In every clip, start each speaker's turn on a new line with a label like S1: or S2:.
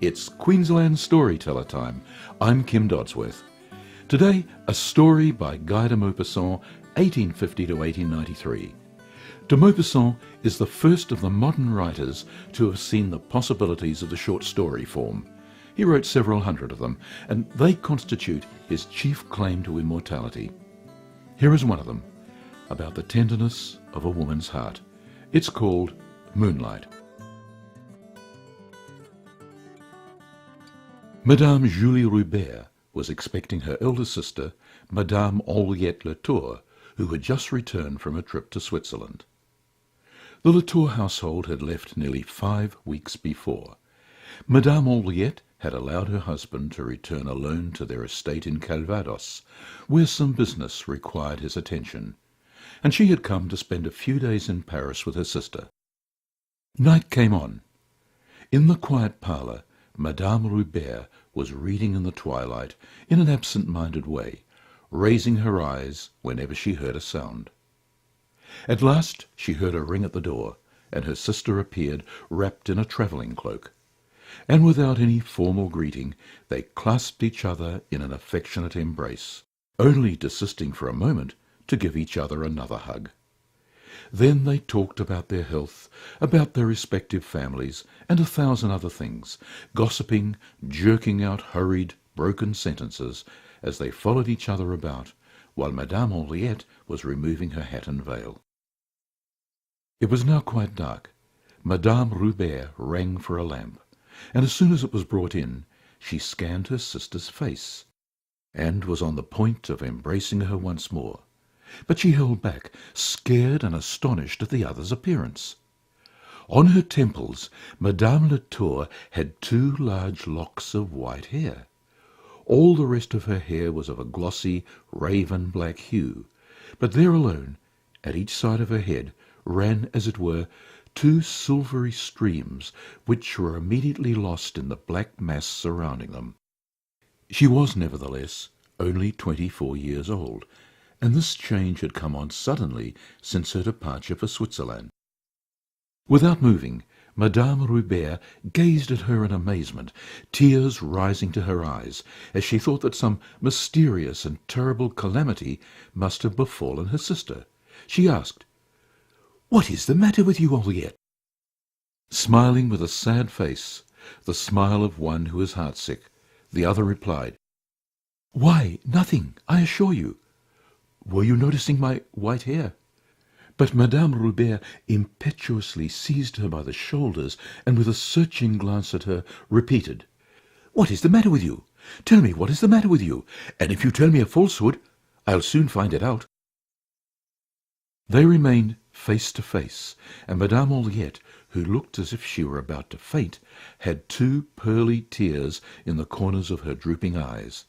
S1: It's Queensland Storyteller time. I'm Kim Dodsworth. Today, a story by Guy de Maupassant, 1850 to 1893. De Maupassant is the first of the modern writers to have seen the possibilities of the short story form. He wrote several hundred of them, and they constitute his chief claim to immortality. Here is one of them, about the tenderness of a woman's heart. It's called Moonlight. Madame Julie Rubert was expecting her elder sister, Madame Henriette Latour, who had just returned from a trip to Switzerland. The Latour household had left nearly 5 weeks before. Madame Henriette had allowed her husband to return alone to their estate in Calvados, where some business required his attention, and she had come to spend a few days in Paris with her sister. Night came on. In the quiet parlour, Madame Rubert was reading in the twilight in an absent-minded way, raising her eyes whenever she heard a sound. At last she heard a ring at the door, and her sister appeared wrapped in a travelling cloak, and without any formal greeting they clasped each other in an affectionate embrace, only desisting for a moment to give each other another hug. Then they talked about their health, about their respective families, and 1,000 other things, gossiping, jerking out hurried, broken sentences as they followed each other about, while Madame Henriette was removing her hat and veil. It was now quite dark. Madame Rubert rang for a lamp, and as soon as it was brought in, she scanned her sister's face, and was on the point of embracing her once more. But she held back, scared and astonished at the other's appearance. On her temples, Madame Latour had 2 large locks of white hair. All the rest of her hair was of a glossy, raven-black hue, but there alone, at each side of her head, ran, as it were, 2 silvery streams, which were immediately lost in the black mass surrounding them. She was, nevertheless, only 24 years old, and this change had come on suddenly since her departure for Switzerland. Without moving, Madame Rubert gazed at her in amazement, tears rising to her eyes, as she thought that some mysterious and terrible calamity must have befallen her sister. She asked, "What is the matter with you, Henriette?" Smiling with a sad face, the smile of one who is heartsick, the other replied, "Why, nothing, I assure you. Were you noticing my white hair?" But Madame Rubert impetuously seized her by the shoulders, and with a searching glance at her, repeated, "What is the matter with you? Tell me what is the matter with you, and if you tell me a falsehood, I'll soon find it out." They remained face to face, and Madame Henriette, who looked as if she were about to faint, had 2 pearly tears in the corners of her drooping eyes.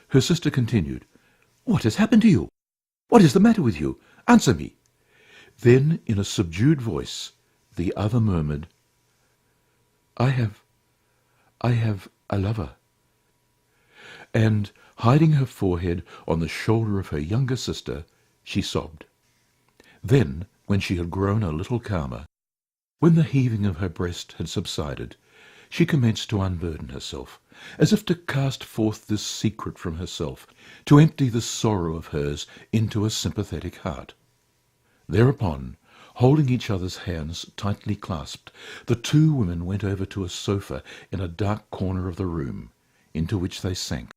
S1: Her sister continued, "What has happened to you? What is the matter with you? Answer me." Then, in a subdued voice, the other murmured, I have a lover." And, hiding her forehead on the shoulder of her younger sister, she sobbed. Then, when she had grown a little calmer, when the heaving of her breast had subsided, she commenced to unburden herself, as if to cast forth this secret from herself, to empty this sorrow of hers into a sympathetic heart. Thereupon, holding each other's hands tightly clasped, the 2 women went over to a sofa in a dark corner of the room, into which they sank,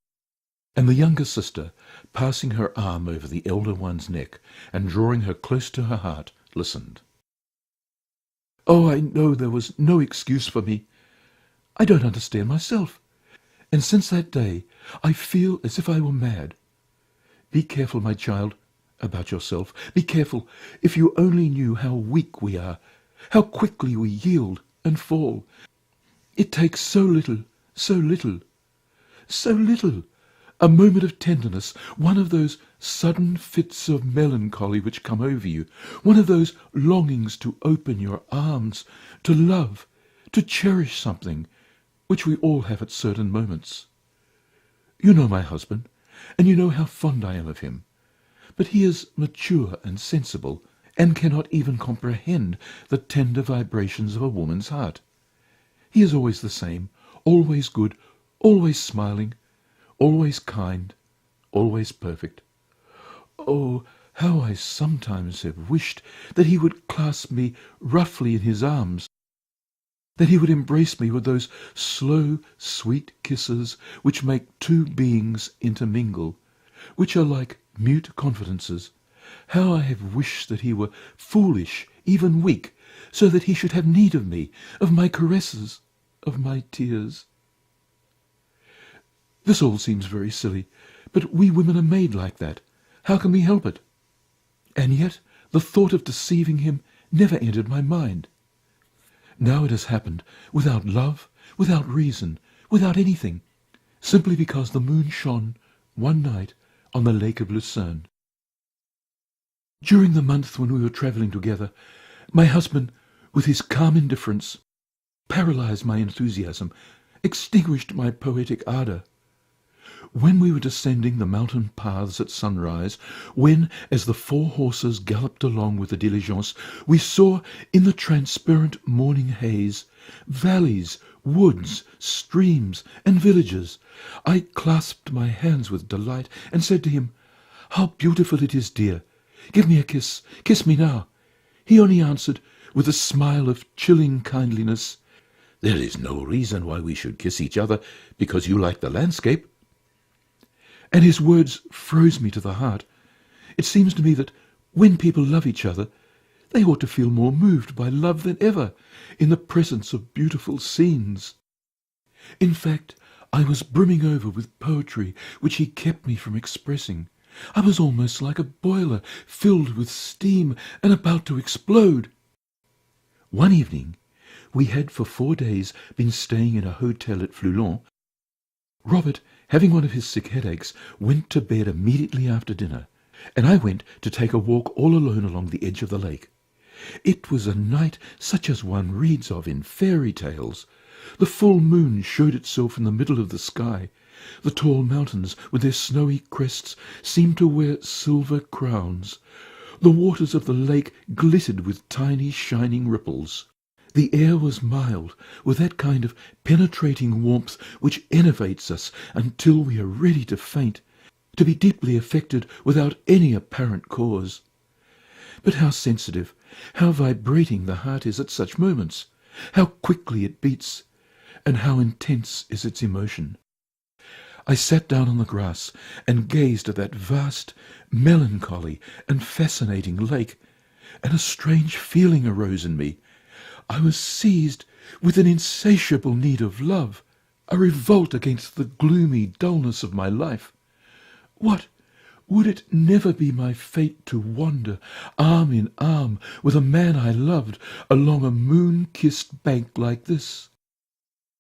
S1: and the younger sister, passing her arm over the elder one's neck, and drawing her close to her heart, listened. "Oh, I know there was no excuse for me. I don't understand myself, and since that day I feel as if I were mad. Be careful, my child, about yourself. Be careful. If you only knew how weak we are, how quickly we yield and fall. It takes so little, so little, so little. A moment of tenderness, one of those sudden fits of melancholy which come over you, one of those longings to open your arms, to love, to cherish something, which we all have at certain moments. You know my husband, and you know how fond I am of him. But he is mature and sensible, and cannot even comprehend the tender vibrations of a woman's heart. He is always the same, always good, always smiling, always kind, always perfect. Oh, how I sometimes have wished that he would clasp me roughly in his arms, that he would embrace me with those slow, sweet kisses which make two beings intermingle, which are like mute confidences. How I have wished that he were foolish, even weak, so that he should have need of me, of my caresses, of my tears. This all seems very silly, but we women are made like that. How can we help it? And yet the thought of deceiving him never entered my mind. Now it has happened, without love, without reason, without anything, simply because the moon shone one night on the lake of Lucerne. During the month when we were travelling together, my husband, with his calm indifference, paralysed my enthusiasm, extinguished my poetic ardour. When we were descending the mountain paths at sunrise, when, as the 4 horses galloped along with the diligence, we saw in the transparent morning haze valleys, woods, streams, and villages, I clasped my hands with delight and said to him, "How beautiful it is, dear! Give me a kiss. Kiss me now." He only answered, with a smile of chilling kindliness, "There is no reason why we should kiss each other because you like the landscape." And his words froze me to the heart. It seems to me that when people love each other, they ought to feel more moved by love than ever in the presence of beautiful scenes. In fact, I was brimming over with poetry which he kept me from expressing. I was almost like a boiler filled with steam and about to explode. One evening, we had for 4 days been staying in a hotel at Flulon. Robert, having one of his sick headaches, went to bed immediately after dinner, and I went to take a walk all alone along the edge of the lake. It was a night such as one reads of in fairy tales. The full moon showed itself in the middle of the sky. The tall mountains, with their snowy crests, seemed to wear silver crowns. The waters of the lake glittered with tiny shining ripples. The air was mild, with that kind of penetrating warmth which enervates us until we are ready to faint, to be deeply affected without any apparent cause. But how sensitive, how vibrating the heart is at such moments! How quickly it beats, and how intense is its emotion! I sat down on the grass and gazed at that vast, melancholy and fascinating lake, and a strange feeling arose in me. I was seized with an insatiable need of love, a revolt against the gloomy dullness of my life. What! Would it never be my fate to wander, arm in arm, with a man I loved, along a moon-kissed bank like this?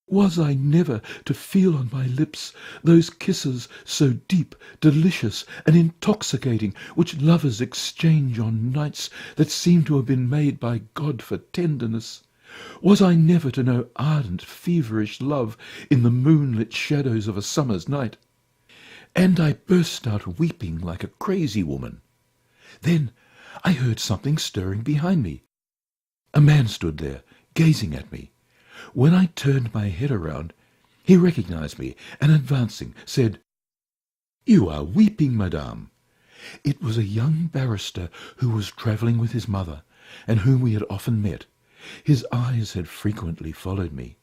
S1: Was I never to feel on my lips those kisses so deep, delicious, and intoxicating which lovers exchange on nights that seem to have been made by God for tenderness? Was I never to know ardent, feverish love in the moonlit shadows of a summer's night? And I burst out weeping like a crazy woman. Then I heard something stirring behind me. A man stood there, gazing at me. When I turned my head around, he recognized me, and advancing, said, "You are weeping, madame." It was a young barrister who was travelling with his mother, and whom we had often met. His eyes had frequently followed me.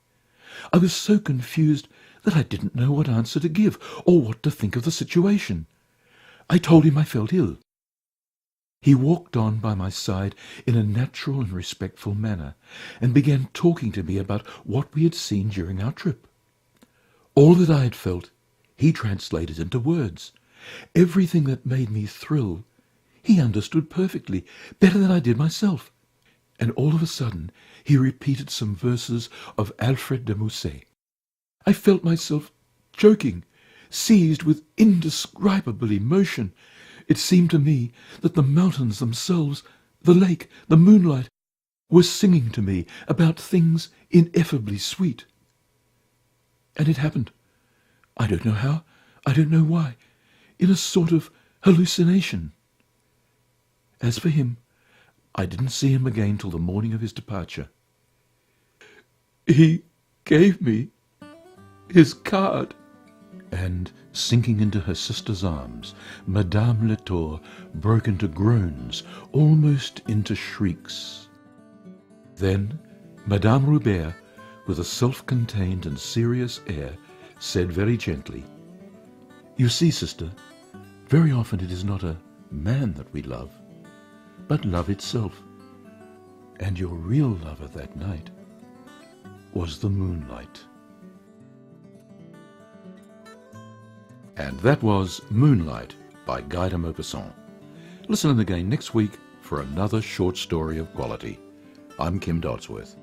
S1: I was so confused that I didn't know what answer to give, or what to think of the situation. I told him I felt ill. He walked on by my side in a natural and respectful manner, and began talking to me about what we had seen during our trip. All that I had felt, he translated into words. Everything that made me thrill, he understood perfectly, better than I did myself. And all of a sudden he repeated some verses of Alfred de Musset. I felt myself choking, seized with indescribable emotion. It seemed to me that the mountains themselves, the lake, the moonlight, were singing to me about things ineffably sweet. And it happened. I don't know how, I don't know why, in a sort of hallucination. As for him, I didn't see him again till the morning of his departure. He gave me his card!" And, sinking into her sister's arms, Madame Le Tour broke into groans, almost into shrieks. Then Madame Roubert, with a self-contained and serious air, said very gently, "You see, sister, very often it is not a man that we love, but love itself. And your real lover that night was the moonlight." And that was Moonlight by Guy de Maupassant. Listen in again next week for another short story of quality. I'm Kim Dodsworth.